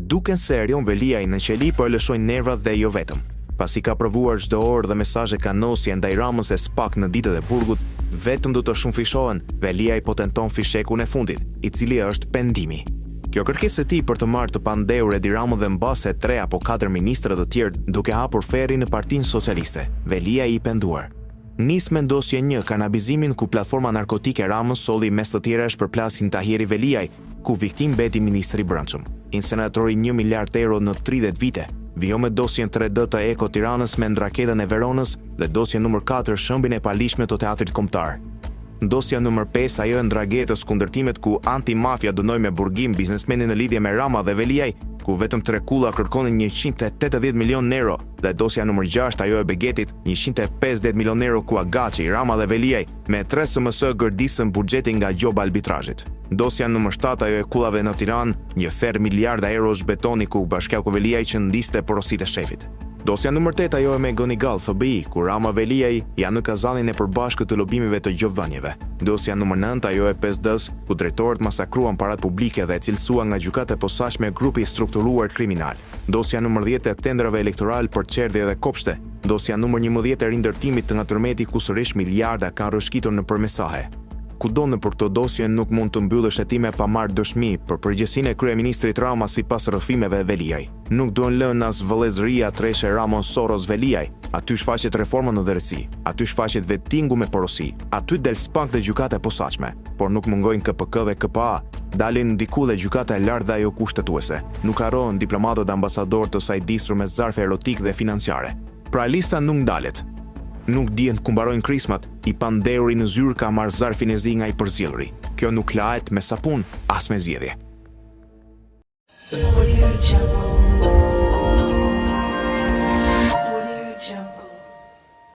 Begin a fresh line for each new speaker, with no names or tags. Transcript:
Duken se Erion Veliaj në qeli po e lëshojnë nervat dhe jo vetëm. Pasi ka provuar çdo orë dhe mesazhe kanosje ndaj Ramës e SPAK në ditët e burgut, vetëm do të shumëfishohen, Veliaj po tenton fishekun e fundit, i cili është pendimi. Kjo kërkesë e tij për të marrë të pandehur Edi Ramën dhe mbase 3 apo 4 ministra të tjerë duke hapur ferri në Partinë Socialiste, Veliaj i penduar. Nis me dosje 1 kanabizimin ku platforma narkotike Ramës solli mes të tjerash përplasin Tahiri Veliaj, ku viktim beti ministri i brendshëm. Insenatori 1 miliard euro në 30 vite. Vijo me dosjen 3D të Eko Tiranës me ndraketën e Veronës dhe dosjen nr. 4 shëmbin e palishme të teatrit kombëtar. Dosja nr. 5 ajo e ndragetës kundërtimet ku anti-mafia dënoi me burgim biznesmenin në lidhje me Rama dhe Veliaj, ku vetëm 3 kulla kërkonin 180 milion euro, dhe dosja nr. 6 ajo e Begetit 150 milion euro ku Agaçi, Rama dhe Veliaj me 3 SMS gërdisën buxhetin nga gjoba arbitrazhit. Dosja nr. 7 ajo e kullave në Tiranë, një ferr miliarda euro zbetoni ku bashkiaku Veliaj që ndiste porositë e shefit. Dosja nr. 8 ajo e me Gonigal FBI, ku Rama Veliaj janë në kazanin e përbashkët të lobimeve të gjovënjeve. Dosja nr. 9 ajo e 5D-s, ku drejtorët masakruan parat publike dhe e cilësuan nga gjykata e posaçme grupi i strukturuar kriminal. Dosja nr. 10 e tendrave elektoral për çerdhje dhe kopshte. Dosja nr. 11 e rindërtimit të Ngaturmeti ku sërish miliarda kanë rëshkitur në përmesahe. Kudo në për këto dosje nuk mund të mbyllë shtetime pa marrë dëshmi për përgjegjësinë e kryeministrit Rama sipas rrëfimeve Veliaj. Nuk duhen lënë as vëllezëria treshe Ramon Soros Veliaj, aty shfaqet reforma në drejtësi, aty shfaqet vettingu me porosi, aty del SPAK dhe gjykata e posaçme, por nuk mungojnë KPK dhe KPA, dalin ndiku dhe gjykata e lartë dhe ajo kushtetuese. Nuk harrohen diplomatët dhe ambasadorët të saj disur me zarfe erotik dhe financiare. Pra lista nuk ndalet. Nuk dihen ku mbarojnë krismat, i pandehuri në zyrë ka marrë zarfin e zi nga i përzjelluri. Kjo nuk lahet me sapun as me zgjedhje.